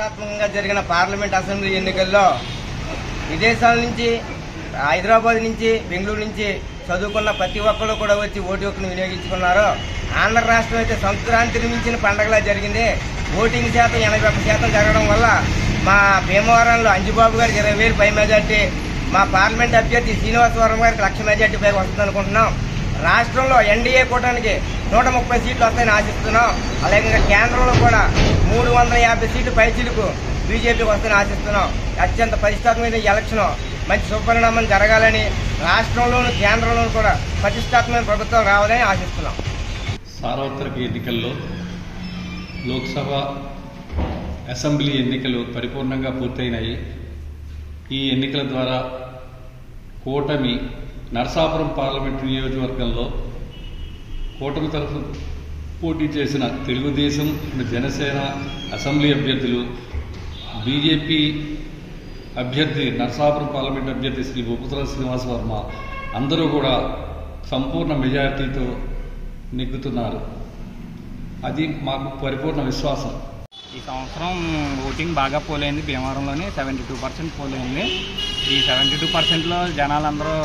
ప్రతిష్టాత్మకంగా జరిగిన parliament assembly ఎన్నికల్లో విదేశాల నుంచి, హైదరాబాద్ నుంచి, బెంగళూరు నుంచి చదువుకున్న ప్రతి ఒక్కరు కూడా వచ్చి ఓటు హక్కును వినియోగించుకున్నారు. ఆంధ్ర రాష్ట్రం అయితే సంక్రాంతిని మించిన పండగలా జరిగింది. ఓటింగ్ శాతం 81% జరగడం వల్ల మా భీమవరంలో అంజుబాబు గారికి 20,000 పై మెజార్టీ, మా పార్లమెంట్ అభ్యర్థి శ్రీనివాసవరం గారికి 1,00,000 మెజార్టీ పైకి వస్తుంది అనుకుంటున్నాం. రాష్ట్రంలో ఎన్డీఏ కూటమికి 130 సీట్లు వస్తాయని ఆశిస్తున్నాం. అలాగే కేంద్రంలో కూడా 350 సీట్లు పైచిలుకు బీజేపీకి వస్తాయని ఆశిస్తున్నాం. అత్యంత ప్రతిష్టాత్మకమైన ఎలక్షన్ మంచి సుపరిణామం జరగాలని, రాష్ట్రంలోను కేంద్రంలోనూ కూడా ప్రతిష్టాత్మకమైన ప్రభుత్వం రావాలని ఆశిస్తున్నాం. సార్వత్రిక ఎన్నికల్లో లోక్సభ, అసెంబ్లీ ఎన్నికలు పరిపూర్ణంగా పూర్తయినాయి. ఈ ఎన్నికల ద్వారా కూటమి నరసాపురం పార్లమెంటు నియోజకవర్గంలో కూటమి తరఫు పోటీ చేసిన తెలుగుదేశం, జనసేన అసెంబ్లీ అభ్యర్థులు, బీజేపీ అభ్యర్థి నరసాపురం పార్లమెంట్ అభ్యర్థి శ్రీ భూపతుల శ్రీనివాస వర్మ అందరూ కూడా సంపూర్ణ మెజారిటీతో నెగ్గుతున్నారు. అది మాకు పరిపూర్ణ విశ్వాసం. ఈ సంవత్సరం ఓటింగ్ బాగా పోలైంది. భీమవరంలోని 72% పోలైంది. ఈ 72%లో జనాలందరూ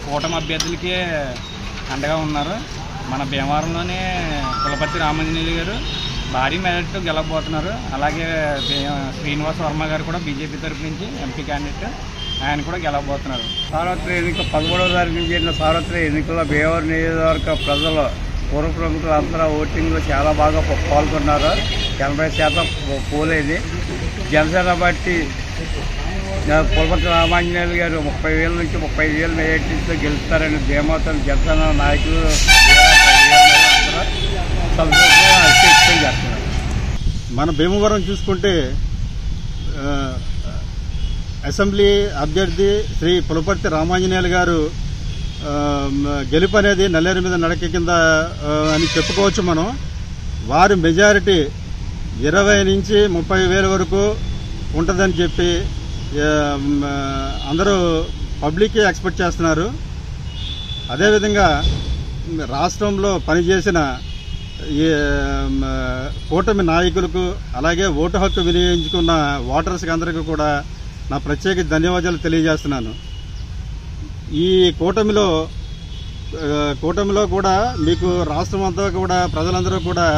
కూటమి అభ్యర్థులకే అండగా ఉన్నారు. మన భీమవరంలోనే పులపర్తి రామాంజనేయులు గారు భారీ మెజార్టీతో గెలవబోతున్నారు. అలాగే శ్రీనివాస వర్మ గారు కూడా బీజేపీ తరఫు నుంచి ఎంపీ క్యాండిడేట్, ఆయన కూడా గెలవబోతున్నారు. సార్వత్రిక ఎన్నిక 11వ తారీఖు నుంచి జరిగిన సార్వత్రిక ఎన్నికల్లో భీమవరం నియోజకవర్గ ప్రజలు, పూర్వ ప్రముఖులు అందరూ ఓటింగ్లో చాలా బాగా పాల్గొన్నారు. 80% పోలేదు. జనసేన పార్టీ పులపర్తి రామాంజనేయులు గారు 30,000 నుంచి 35,000 మెజార్టీతో గెలుస్తారని ధీమాతో జనసేన నాయకులు చేస్తున్నారు. మన భీమవరం చూసుకుంటే అసెంబ్లీ అభ్యర్థి శ్రీ పులపర్తి రామాంజనేయులు గారు గెలుపు అనేది నల్లేరు మీద నడక కింద అని చెప్పుకోవచ్చు మనం. వారి మెజారిటీ 20 నుంచి 30,000 వరకు ఉంటుందని చెప్పి అందరూ పబ్లిక్ ఎక్స్పెక్ట్ చేస్తున్నారు. అదేవిధంగా రాష్ట్రంలో పనిచేసిన కూటమి నాయకులకు, అలాగే ఓటు హక్కు వినియోగించుకున్న ఓటర్స్కి అందరికీ కూడా నా ప్రత్యేక ధన్యవాదాలు తెలియజేస్తున్నాను. ఈ కూటమిలో కూడా మీకు రాష్ట్రం అంతా కూడా ప్రజలందరూ కూడా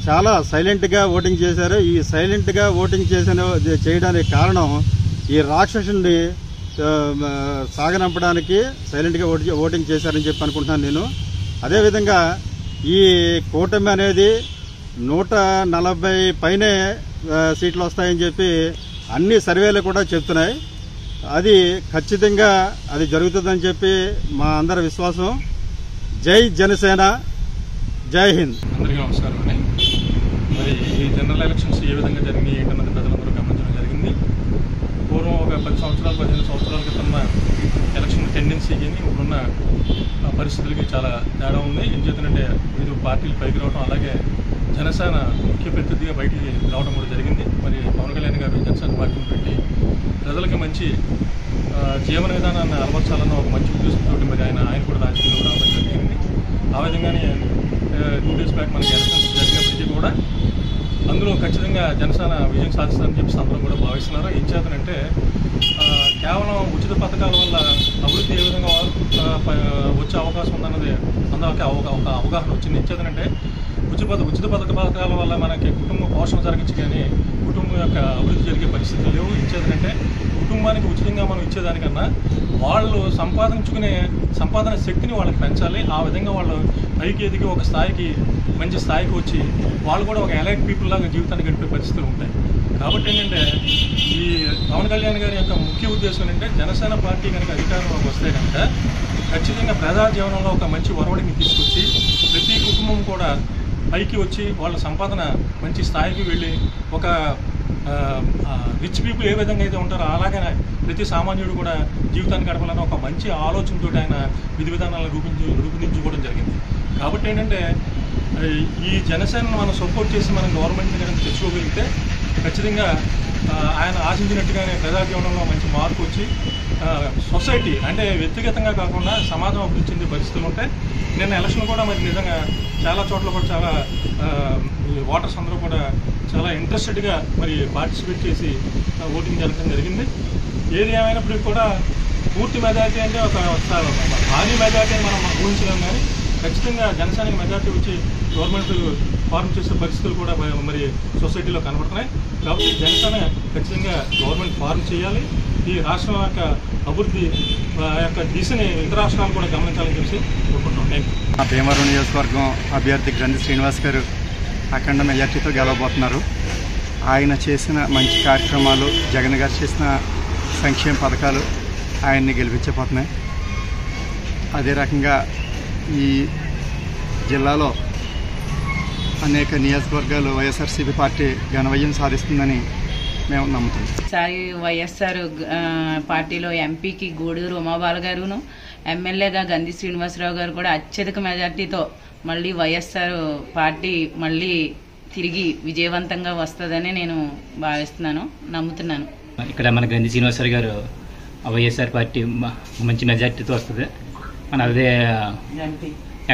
చాలా సైలెంట్గా ఓటింగ్ చేశారు. ఈ సైలెంట్గా ఓటింగ్ చేయడానికి కారణం ఈ రాక్షసుని సాగనంపడానికి సైలెంట్గా ఓటింగ్ చేశారని చెప్పి అనుకుంటున్నాను నేను. అదేవిధంగా ఈ కూటమి అనేది 140 పైనే సీట్లు వస్తాయని చెప్పి అన్ని సర్వేలు కూడా చెప్తున్నాయి. అది ఖచ్చితంగా అది జరుగుతుందని చెప్పి మా అందరి విశ్వాసం. జై జనసేన, జై హింద్. అందరికీ నమస్కారం అండి. మరి ఈ జనరల్ ఎలక్షన్స్ ఏ విధంగా జరిగినాయి ఏంటన్నది ప్రజలందరూ గమనించడం జరిగింది. పూర్వం ఒక 10 సంవత్సరాలు 15 సంవత్సరాల క్రితం ఎలక్షన్ టెండెన్సీకి ఇప్పుడున్న పరిస్థితులకి చాలా తేడా ఉంది. ఏం చేద్దంటే వివిధ పార్టీలు పైకి రావడం, అలాగే జనసేన ముఖ్య ప్రతినిధిగా బయటికి రావడం కూడా జరిగింది. మరి పవన్ కళ్యాణ్ గారు జనసేన పార్టీని పెట్టి ప్రజలకి మంచి జీవన విధానాన్ని అలవర్చాలన్న ఒక మంచి ఉద్దేశంతో మరి ఆయన కూడా రాజకీయంలో రావడం జరిగింది. ఆ విధంగానే 2 days బ్యాక్ మనకి ఎలక్షన్స్ జరిగినప్పటికీ కూడా అందులో ఖచ్చితంగా జనసేన విజయం సాధిస్తుందని చెప్పి అందరూ కూడా భావిస్తున్నారు. ఏం చేతనంటే కేవలం ఉచిత పథకాల వల్ల అభివృద్ధి ఏ విధంగా వచ్చే అవకాశం ఉందన్నది అందరికీ ఒక అవగాహన వచ్చింది. ఏం చేతనంటే ఉచిత పథకాల వల్ల మనకి కుటుంబ పోషణ జరగచ్చు, కానీ కుటుంబం యొక్క అభివృద్ధి జరిగే పరిస్థితులు లేవు. ఇచ్చేదంటే కుటుంబానికి ఉచితంగా మనం ఇచ్చేదానికన్నా వాళ్ళు సంపాదించుకునే సంపాదన శక్తిని వాళ్ళకి పెంచాలి. ఆ విధంగా వాళ్ళు పైకి ఎదిగి ఒక స్థాయికి, మంచి స్థాయికి వచ్చి వాళ్ళు కూడా ఒక ఎలైట్ పీపుల్ లాగా జీవితాన్ని గడిపే పరిస్థితులు ఉంటాయి. కాబట్టి ఏంటంటే ఈ పవన్ కళ్యాణ్ గారి యొక్క ముఖ్య ఉద్దేశం ఏంటంటే జనసేన పార్టీ కనుక అధికారంలోకి వస్తే కనుక ఖచ్చితంగా ప్రజా జీవనంలో ఒక మంచి ఒరవడిని తీసుకొచ్చి ప్రతి కుటుంబం కూడా పైకి వచ్చి వాళ్ళ సంపాదన మంచి స్థాయికి వెళ్ళి ఒక రిచ్ పీపుల్ ఏ విధంగా అయితే ఉంటారో అలాగే ప్రతి సామాన్యుడు కూడా జీవితాన్ని గడపాలన్న ఒక మంచి ఆలోచనతో ఆయన విధి విధానాలను రూపొందించుకోవడం జరిగింది. కాబట్టి ఏంటంటే ఈ జనసేనను మనం సపోర్ట్ చేసి మనం గవర్నమెంట్ని కనుక తెచ్చుకోగలిగితే ఖచ్చితంగా ఆయన ఆశించినట్టుగానే ప్రజాజీవనంలో మంచి మార్పు వచ్చి సొసైటీ అంటే వ్యక్తిగతంగా కాకుండా సమాజం అభివృద్ధి చెందే పరిస్థితులు ఉంటాయి. నిన్న ఎలక్షన్ కూడా మరి నిజంగా చాలా చోట్ల కూడా చాలా ఓటర్స్ అందరూ కూడా చాలా ఇంట్రెస్టెడ్గా మరి పార్టిసిపేట్ చేసి ఓటింగ్ జరగడం జరిగింది. ఏది ఏమైనప్పటికీ కూడా పూర్తి మెజారిటీ అంటే ఒక భారీ మెజారిటీ అని మనం ఊహించలేము, కానీ ఖచ్చితంగా జనసేనకి మెజారిటీ వచ్చి గవర్నమెంట్ ఫార్మ్ చేసే పరిస్థితులు కూడా మరి సొసైటీలో కనబడుతున్నాయి. కాబట్టి జనసేన ఖచ్చితంగా గవర్నమెంట్ ఫార్మ్ చేయాలి. ఈ రాష్ట్రం యొక్క అభివృద్ధి యొక్క దిశని ఇతర రాష్ట్రాలు కూడా గమనించాలని చెప్పి కోరుకుంటున్నాం. భీమవరం నియోజకవర్గం అభ్యర్థి గ్రంథి శ్రీనివాస్ గారు అఖండ మెజార్టీతో గెలవబోతున్నారు. ఆయన చేసిన మంచి కార్యక్రమాలు, జగన్ గారు చేసిన సంక్షేమ పథకాలు ఆయన్ని గెలిపించబోతున్నాయి. అదే రకంగా ఈ జిల్లాలో అనేక నియోజకవర్గాలు వైఎస్ఆర్సీపీ పార్టీ ఘనవిజయం సాధిస్తుందని మేము నమ్ముతున్నాం. ఈసారి వైఎస్ఆర్ పార్టీలో ఎంపీకి గూడూరు ఉమాబాల గారును, ఎమ్మెల్యేగా గంధి శ్రీనివాసరావు గారు కూడా అత్యధిక మెజార్టీతో మళ్ళీ వైఎస్ఆర్ పార్టీ మళ్ళీ తిరిగి విజయవంతంగా వస్తుందని నేను భావిస్తున్నాను, నమ్ముతున్నాను. ఇక్కడ మన గంధి శ్రీనివాసరావు గారు వైఎస్ఆర్ పార్టీ మంచి మెజార్టీతో వస్తుంది. మన అదే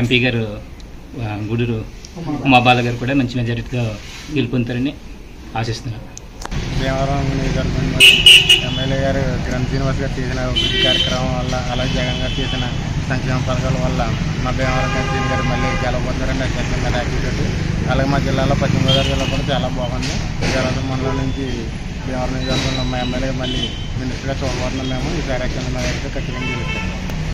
ఎంపీ గారు గూడూరు ఉమాబాల గారు కూడా మంచి మెజారిటీతో గెలుపొందుతారని ఆశిస్తున్నాను. భీమవరం నియోజకవర్గం ఎమ్మెల్యే గారు గ్రంథి శ్రీనివాస్ గారు చేసిన అభివృద్ధి కార్యక్రమం వల్ల, అలాగే జగన్ గారు చేసిన సంక్షేమ పథకాల వల్ల మా భీమవరం గ్రంథి గారు మళ్ళీ గెలవబోతున్నారని అత్యంత యాక్టివిటీ. అలాగే మా జిల్లాలో పశ్చిమ గోదావరి జిల్లా కూడా చాలా బాగుంది. జగన్ మండలం నుంచి భీమవరం నియోజకవర్గంలో మా ఎమ్మెల్యే మళ్ళీ మినిస్టర్గా చూడబోతున్నాం. మేము ఈ కార్యక్రమం ఖచ్చితంగా గెలుస్తాం.